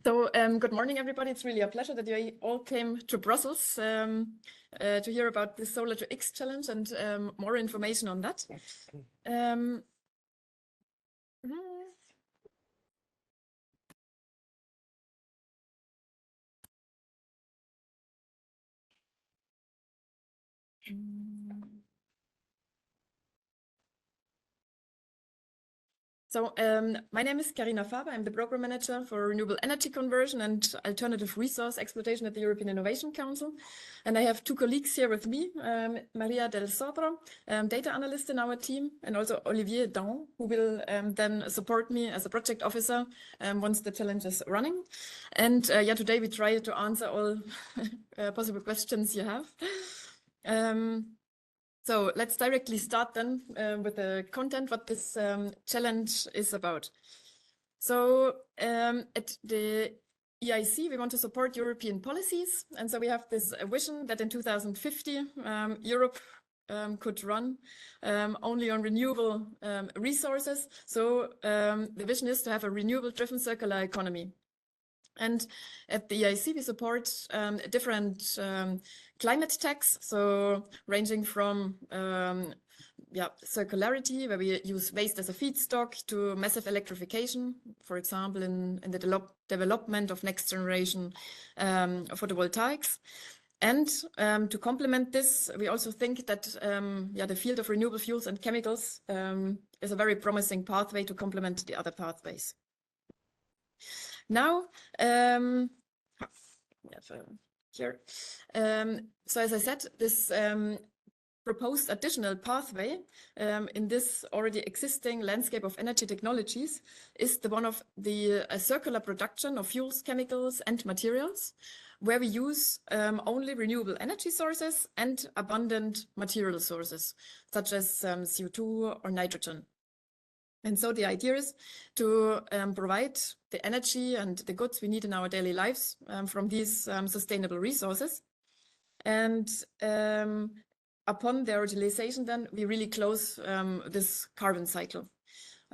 Good morning, everybody. It's really a pleasure that you all came to Brussels to hear about the Solar-to-X challenge and more information on that. My name is Carina Faber. I'm the Programme Manager for Renewable Energy Conversion and Alternative Resource Exploitation at the European Innovation Council. And I have two colleagues here with me, Maria del Sodro, data analyst in our team, and also Olivier Daon, who will then support me as a project officer once the challenge is running. And today we try to answer all possible questions you have. So let's directly start then with the content, what this challenge is about. So at the EIC, we want to support European policies. And so we have this vision that in 2050, Europe could run only on renewable resources. So the vision is to have a renewable-driven circular economy. And at the EIC, we support different climate techs, so ranging from circularity, where we use waste as a feedstock, to massive electrification, for example, in the development of next generation photovoltaics. And to complement this, we also think that the field of renewable fuels and chemicals is a very promising pathway to complement the other pathways. Now, so as I said, this proposed additional pathway in this already existing landscape of energy technologies is the one of the circular production of fuels, chemicals, and materials, where we use only renewable energy sources and abundant material sources, such as CO2 or nitrogen. And so the idea is to provide the energy and the goods we need in our daily lives from these sustainable resources. And upon their utilization, then we really close this carbon cycle.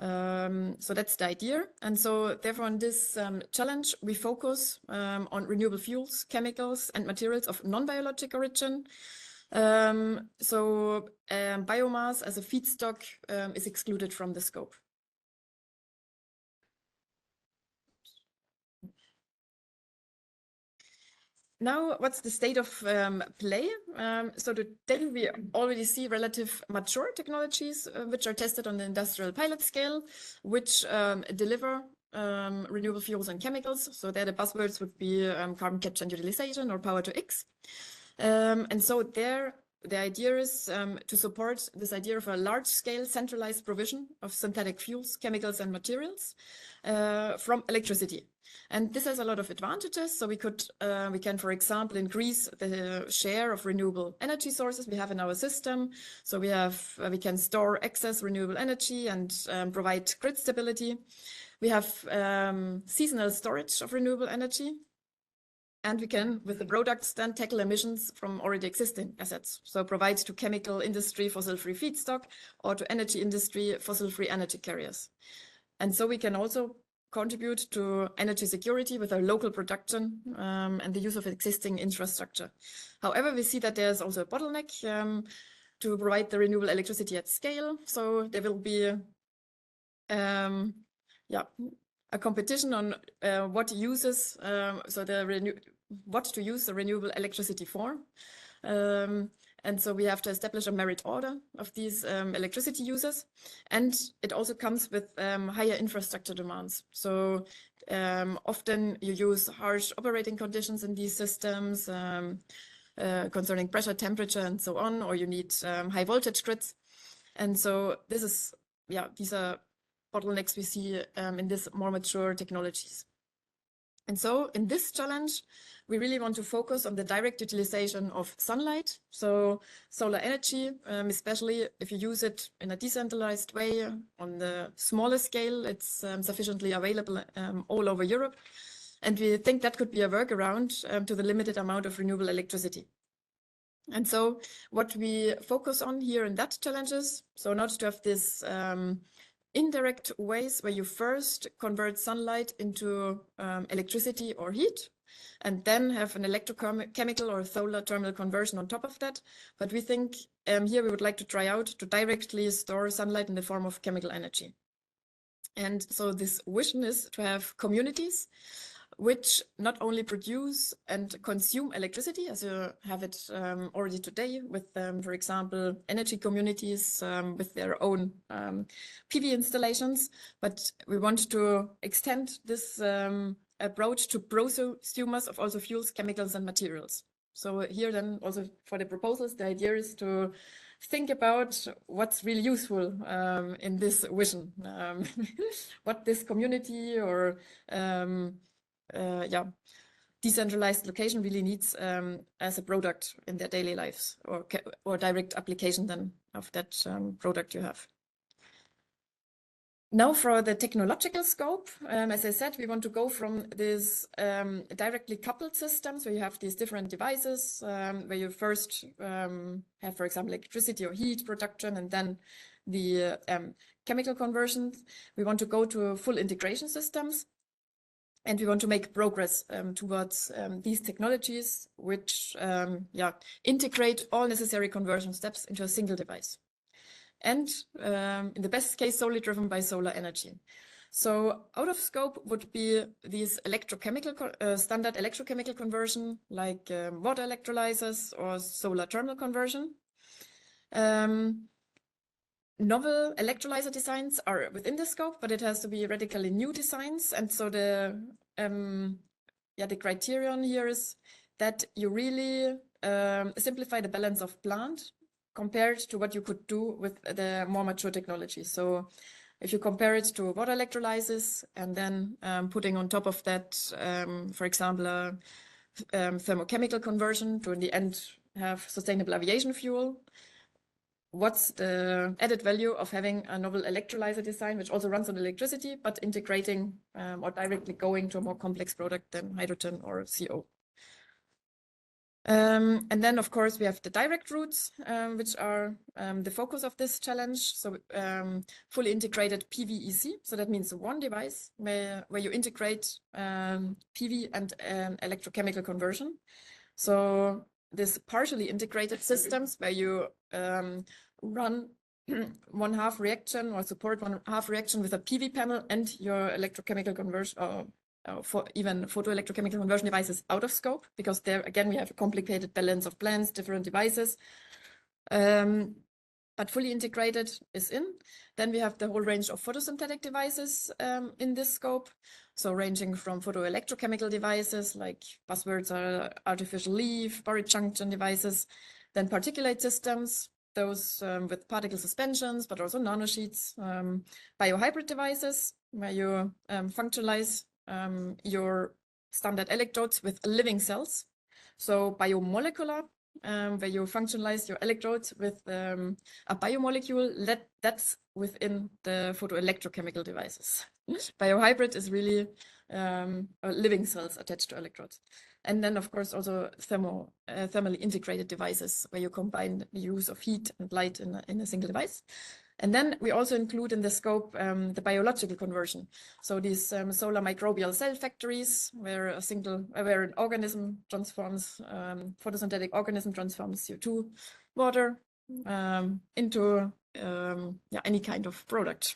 So that's the idea. And so therefore in this challenge, we focus on renewable fuels, chemicals, and materials of non-biologic origin. Biomass as a feedstock is excluded from the scope. Now, what's the state of play? So today we already see relative mature technologies which are tested on the industrial pilot scale, which deliver renewable fuels and chemicals. So there the buzzwords would be carbon capture and utilization or power-to-X. And so there, the idea is to support this idea of a large-scale centralized provision of synthetic fuels, chemicals, and materials from electricity. And this has a lot of advantages. So we can, for example, increase the share of renewable energy sources we have in our system. So we can store excess renewable energy and provide grid stability. We have seasonal storage of renewable energy. And we can, with the products, then tackle emissions from already existing assets. So provide to chemical industry fossil-free feedstock or to energy industry fossil-free energy carriers. And so we can also contribute to energy security with our local production and the use of existing infrastructure. However, we see that there's also a bottleneck to provide the renewable electricity at scale. So there will be a competition on what to use the renewable electricity for. And so we have to establish a merit order of these electricity users. And it also comes with higher infrastructure demands. So often you use harsh operating conditions in these systems concerning pressure, temperature, and so on, or you need high voltage grids. And so these are bottlenecks we see in these more mature technologies. And so in this challenge, we really want to focus on the direct utilization of sunlight. So solar energy, especially if you use it in a decentralized way on the smaller scale, it's sufficiently available all over Europe. And we think that could be a workaround to the limited amount of renewable electricity. And so what we focus on here in that challenge is, so not to have this indirect ways where you first convert sunlight into electricity or heat, and then have an electrochemical or solar thermal conversion on top of that. But we think here we would like to try out to directly store sunlight in the form of chemical energy. And so this vision is to have communities which not only produce and consume electricity, as you have it already today with, for example, energy communities with their own PV installations, but we want to extend this approach to prosumers of also fuels, chemicals, and materials. So here then also for the proposals, the idea is to think about what's really useful in this vision, what this community or decentralized location really needs as a product in their daily lives, or direct application then of that product you have. Now for the technological scope, as I said, we want to go from this directly coupled systems where you have these different devices, where you first have, for example, electricity or heat production, and then the chemical conversions. We want to go to full integration systems, and we want to make progress towards these technologies, which integrate all necessary conversion steps into a single device. And in the best case, solely driven by solar energy. So out of scope would be these electrochemical, standard electrochemical conversion, like water electrolyzers or solar thermal conversion. Novel electrolyzer designs are within the scope, but it has to be radically new designs. And so the criterion here is that you really simplify the balance of plant compared to what you could do with the more mature technology. So if you compare it to water electrolyzers and then putting on top of that, for example, a thermochemical conversion to in the end have sustainable aviation fuel, what's the added value of having a novel electrolyzer design, which also runs on electricity, but integrating or directly going to a more complex product than hydrogen or CO? And then, of course, we have the direct routes, which are the focus of this challenge. So fully integrated PV-EC. So that means one device where you integrate PV and electrochemical conversion. So this partially integrated systems where you run one half reaction or support one half reaction with a PV panel and your electrochemical conversion for even photoelectrochemical conversion devices out of scope, because there again we have a complicated balance of plants, different devices. But fully integrated is in. Then we have the whole range of photosynthetic devices in this scope. So ranging from photoelectrochemical devices like buzzwords are artificial leaf, buried junction devices, then particulate systems, those with particle suspensions, but also nanosheets, biohybrid devices where you functionalize your standard electrodes with living cells. So biomolecular, where you functionalize your electrodes with a biomolecule that's within the photoelectrochemical devices. Biohybrid is really living cells attached to electrodes. And then, of course, also thermally integrated devices where you combine the use of heat and light in a single device. And then we also include in the scope the biological conversion. So these solar microbial cell factories where an organism transforms, photosynthetic organism transforms CO2, water into any kind of product.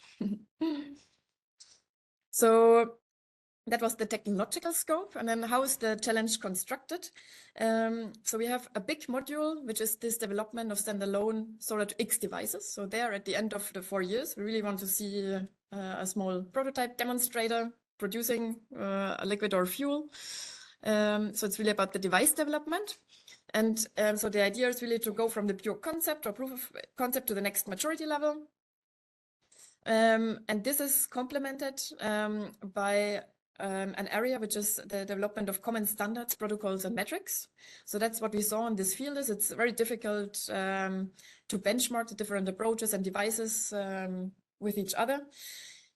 So that was the technological scope. And then how is the challenge constructed? So we have a big module, which is this development of standalone Solar-to-X devices. So there at the end of the 4 years, we really want to see a small prototype demonstrator producing a liquid or fuel. So it's really about the device development. And so the idea is really to go from the pure concept or proof of concept to the next maturity level. And this is complemented by an area which is the development of common standards, protocols, and metrics. So that's what we saw in this field. It's very difficult to benchmark the different approaches and devices with each other.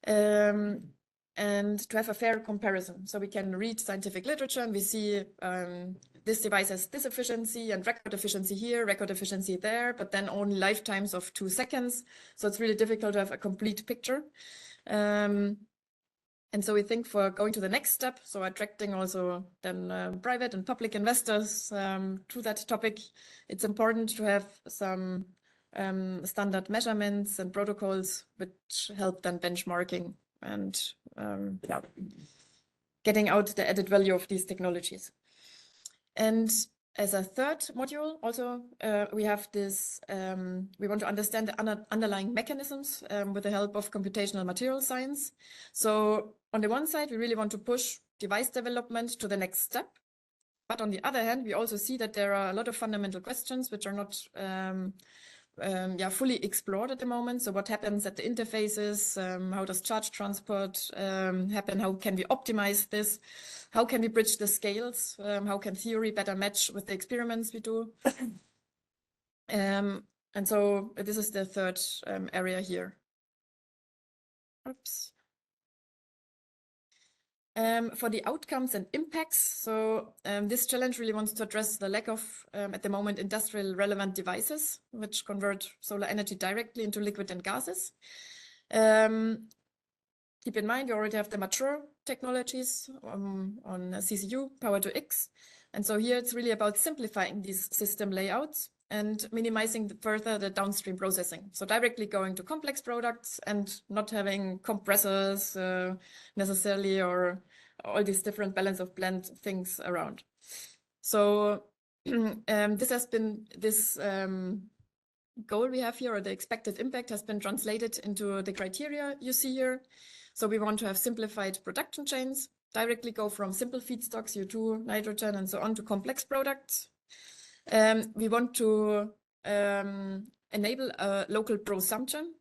And and to have a fair comparison. So we can read scientific literature and we see this device has this efficiency and record efficiency here, record efficiency there, but then only lifetimes of 2 seconds. So it's really difficult to have a complete picture. And so we think for going to the next step, so attracting also then private and public investors to that topic, it's important to have some standard measurements and protocols which help then benchmarking and getting out the added value of these technologies. And as a third module, also, we have this, we want to understand the underlying mechanisms with the help of computational material science. So on the one side, we really want to push device development to the next step. But on the other hand, we also see that there are a lot of fundamental questions which are not fully explored at the moment. So what happens at the interfaces? How does charge transport happen? How can we optimize this? How can we bridge the scales? How can theory better match with the experiments we do? And so this is the third area here. Oops. For the outcomes and impacts, so this challenge really wants to address the lack of, at the moment, industrial relevant devices, which convert solar energy directly into liquid and gases. Keep in mind, you already have the mature technologies on CCU, Power-to-X. And so here it's really about simplifying these system layouts and minimizing further the downstream processing. So directly going to complex products and not having compressors necessarily, or all these different balance of plant things around. So this has been, this goal we have here, or the expected impact, has been translated into the criteria you see here. So we want to have simplified production chains, directly go from simple feedstocks, CO2, nitrogen, and so on, to complex products. We want to enable a local prosumption.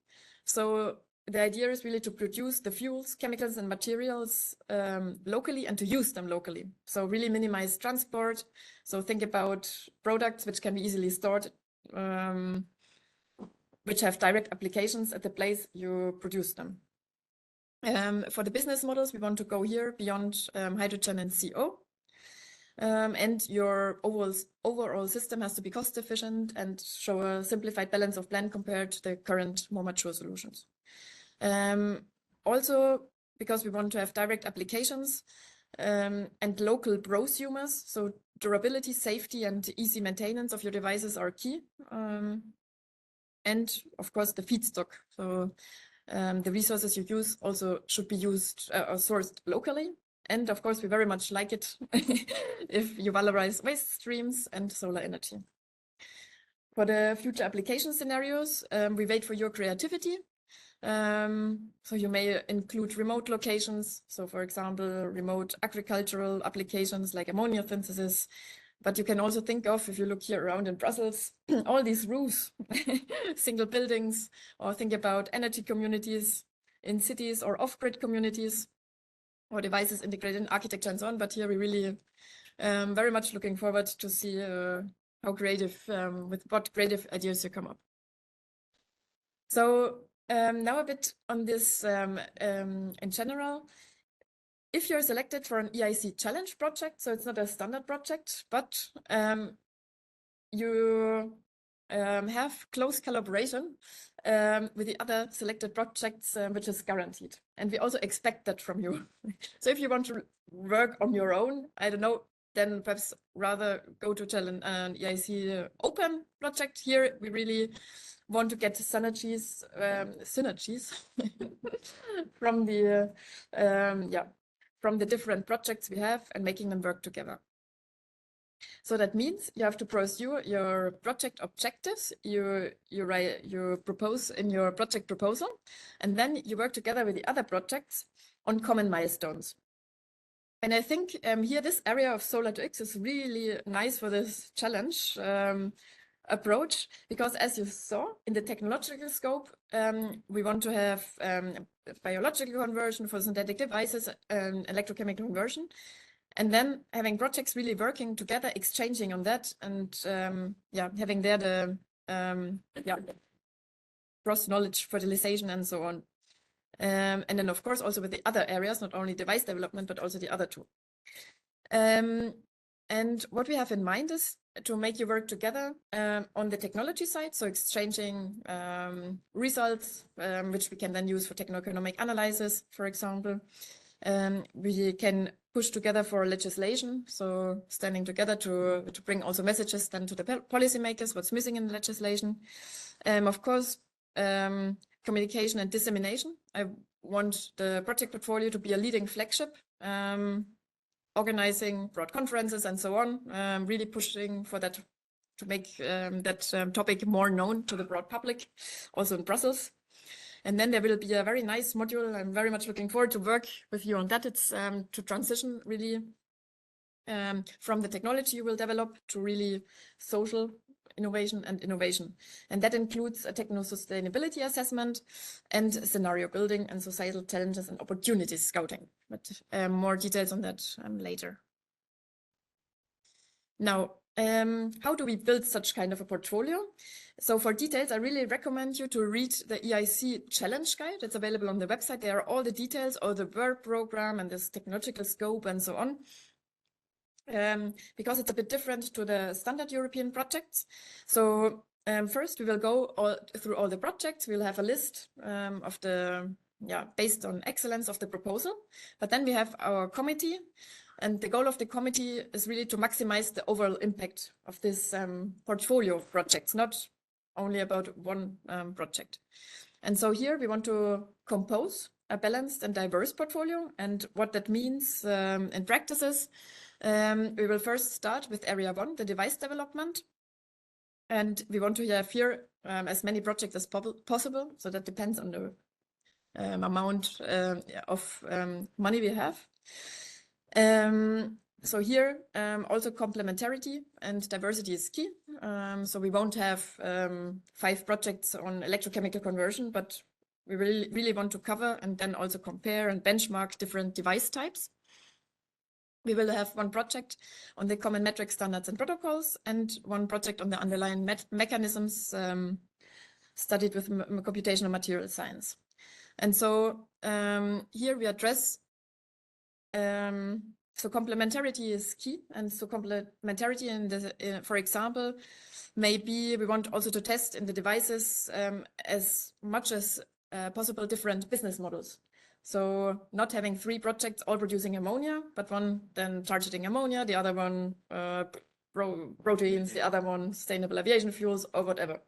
So the idea is really to produce the fuels, chemicals, and materials locally and to use them locally. So really minimize transport. So think about products which can be easily stored, which have direct applications at the place you produce them. For the business models, we want to go here beyond hydrogen and CO. And your overall system has to be cost efficient and show a simplified balance of plant compared to the current more mature solutions. Also, because we want to have direct applications and local prosumers, so durability, safety, and easy maintenance of your devices are key. And of course, the feedstock. So the resources you use also should be used or sourced locally. And of course, we very much like it if you valorize waste streams and solar energy. For the future application scenarios, we wait for your creativity. So you may include remote locations. So for example, remote agricultural applications like ammonia synthesis. But you can also think of, if you look here around in Brussels, all these roofs, single buildings, or think about energy communities in cities or off-grid communities, or devices integrated in architecture and so on. But here we really very much looking forward to see how creative, with what creative ideas you come up. So now a bit on this in general. If you're selected for an EIC challenge project, so it's not a standard project, but you have close collaboration with the other selected projects, which is guaranteed. And we also expect that from you. So if you want to work on your own, I don't know, then perhaps rather go to challenge an EIC open project. Here, we really want to get synergies from the from the different projects we have and making them work together. So that means you have to pursue your project objectives you propose in your project proposal, and then you work together with the other projects on common milestones. And I think here this area of Solar-to-X is really nice for this challenge approach, because as you saw in the technological scope, we want to have biological conversion for synthetic devices and electrochemical conversion. And then having projects really working together, exchanging on that, and having there the cross knowledge fertilization and so on. And then, of course, also with the other areas, not only device development, but also the other two. And what we have in mind is to make you work together on the technology side, so exchanging results, which we can then use for techno-economic analysis, for example. We can push together for legislation, so standing together to bring also messages then to the policymakers, what's missing in the legislation. Of course, communication and dissemination. I want the project portfolio to be a leading flagship, organizing broad conferences and so on, really pushing for that to make that topic more known to the broad public, also in Brussels. And then there will be a very nice module. I'm very much looking forward to work with you on that. It's to transition really from the technology you will develop to really social innovation and innovation. And that includes a techno-sustainability assessment and scenario building and societal challenges and opportunities scouting. But more details on that later. Now, how do we build such kind of a portfolio? So for details, I really recommend you to read the EIC Challenge Guide. It's available on the website. There are all the details, all the work program and this technological scope and so on. Because it's a bit different to the standard European projects. So first we will go through all the projects. We'll have a list of the, based on excellence of the proposal. But then we have our committee, and the goal of the committee is really to maximize the overall impact of this portfolio of projects, not only about one project. And so here we want to compose a balanced and diverse portfolio. And what that means in practices, we will first start with area 1, the device development. And we want to have here as many projects as possible. So that depends on the amount of money we have. So here also complementarity and diversity is key. So we won't have 5 projects on electrochemical conversion, but we really want to cover and then also compare and benchmark different device types. We will have 1 project on the common metric standards and protocols and 1 project on the underlying mechanisms studied with computational material science. And so here we address, so complementarity is key. And so complementarity in the, for example, maybe we want also to test in the devices as much as possible different business models. So not having 3 projects all producing ammonia, but one then targeting ammonia, the other one proteins, the other one sustainable aviation fuels or whatever.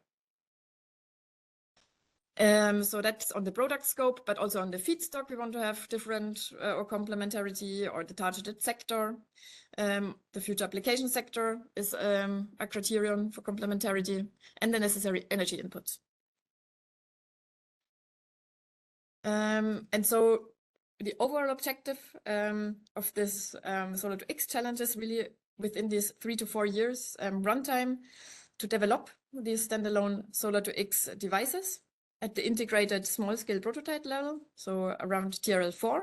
So that's on the product scope, but also on the feedstock, we want to have different or complementarity, or the targeted sector. The future application sector is a criterion for complementarity, and the necessary energy inputs. And so the overall objective of this Solar-to-X challenge is really within these 3 to 4 years runtime to develop these standalone Solar-to-X devices at the integrated small-scale prototype level, so around TRL4,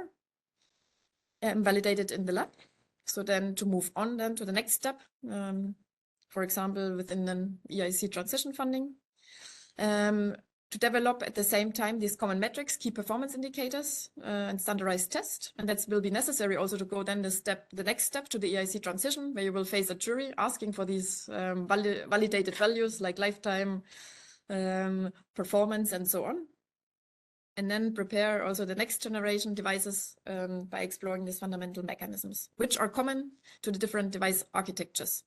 validated in the lab. So then to move on then to the next step, for example, within an EIC transition funding. To develop at the same time these common metrics, key performance indicators, and standardized test. And that will be necessary also to go then the next step to the EIC transition, where you will face a jury asking for these validated values like lifetime, performance, and so on. And then prepare also the next generation devices by exploring these fundamental mechanisms, which are common to the different device architectures.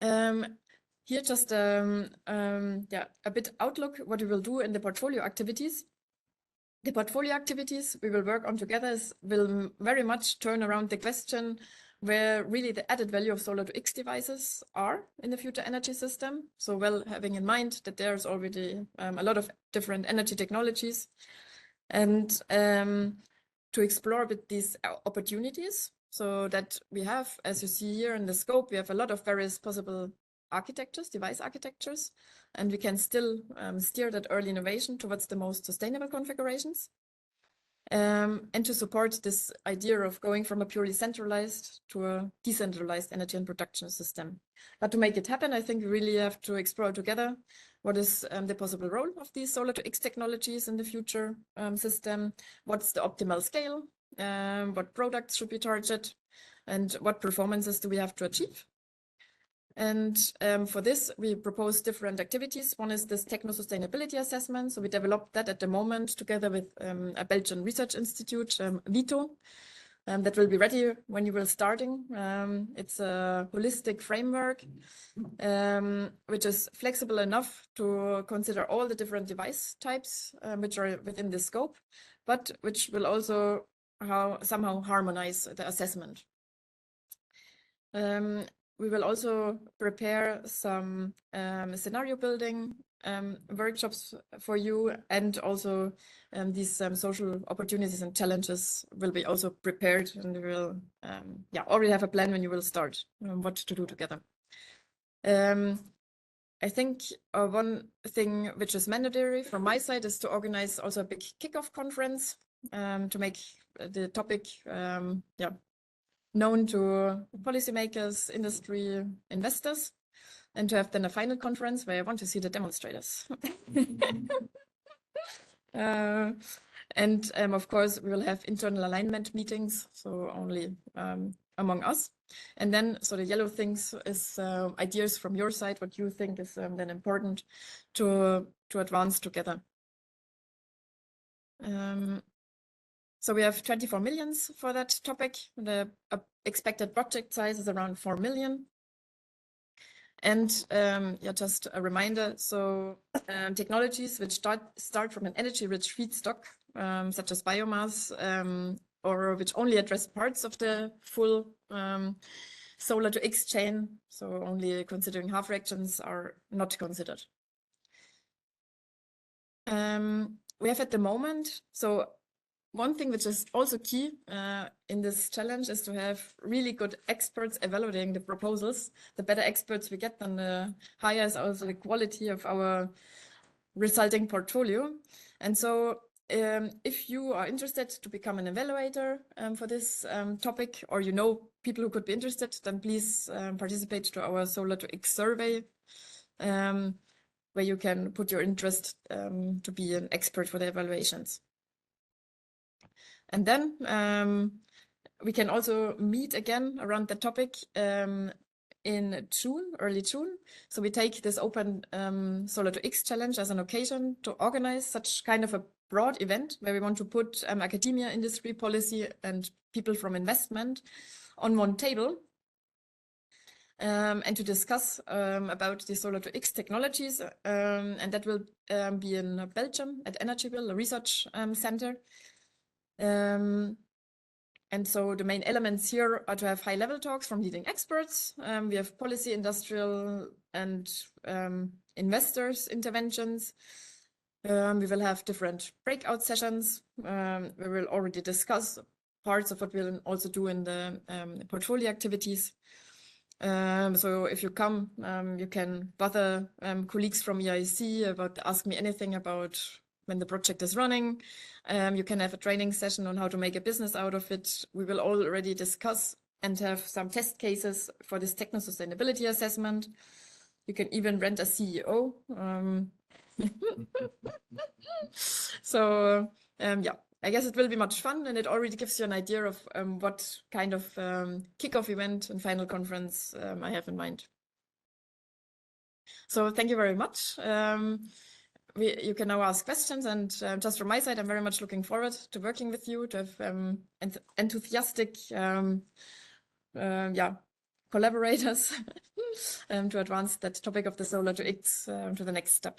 Here just a bit outlook what we will do in the portfolio activities. The portfolio activities we will work on together will very much turn around the question where really the added value of Solar-to-X devices are in the future energy system. So well, having in mind that there's already a lot of different energy technologies, and to explore with these opportunities, so that we have, as you see here in the scope, we have a lot of various possible architectures, device architectures, and we can still steer that early innovation towards the most sustainable configurations. And to support this idea of going from a purely centralized to a decentralized energy and production system. But to make it happen, I think we really have to explore together What is the possible role of these solar-to-X technologies in the future system? What's the optimal scale? What products should be targeted? And what performances do we have to achieve? And for this, we propose different activities. One is this techno-sustainability assessment. So we developed that at the moment together with a Belgian research institute, VITO, that will be ready when you will starting. It's a holistic framework, which is flexible enough to consider all the different device types which are within the scope, but which will also somehow harmonize the assessment. We will also prepare some scenario building workshops for you, and also these social opportunities and challenges will be also prepared, and we will already have a plan when you will start what to do together. I think one thing which is mandatory from my side is to organize also a big kickoff conference to make the topic known to policymakers, industry, investors, and to have then a final conference where I want to see the demonstrators. And of course, we will have internal alignment meetings, so only among us. And then, so the yellow things is ideas from your side, what you think is then important to advance together. So we have 24 millions for that topic. The expected project size is around 4 million. And just a reminder, so technologies which start from an energy-rich feedstock, such as biomass, or which only address parts of the full solar-to-X chain, so only considering half reactions, are not considered. We have at the moment, so one thing which is also key in this challenge is to have really good experts evaluating the proposals. The better experts we get, then the higher is also the quality of our resulting portfolio. And so if you are interested to become an evaluator for this topic, or you know people who could be interested, then please participate to our Solar-to-X survey, where you can put your interest to be an expert for the evaluations. And then we can also meet again around the topic in June, early June. So we take this open Solar-to-X challenge as an occasion to organize such kind of a broad event where we want to put academia, industry, policy, and people from investment on one table, and to discuss about the Solar-to-X technologies. And that will be in Belgium at Energieville, a research center. And so the main elements here are to have high-level talks from leading experts. We have policy, industrial, and investors interventions. We will have different breakout sessions. We will already discuss parts of what we'll also do in the portfolio activities. So if you come, you can bother colleagues from EIC about ask me anything about when the project is running. You can have a training session on how to make a business out of it. We will already discuss and have some test cases for this techno-sustainability assessment. You can even rent a CEO. So I guess it will be much fun, and it already gives you an idea of what kind of kickoff event and final conference I have in mind. So thank you very much. You can now ask questions, and just from my side, I'm very much looking forward to working with you, to have enthusiastic collaborators to advance that topic of the Solar-to-X to the next step.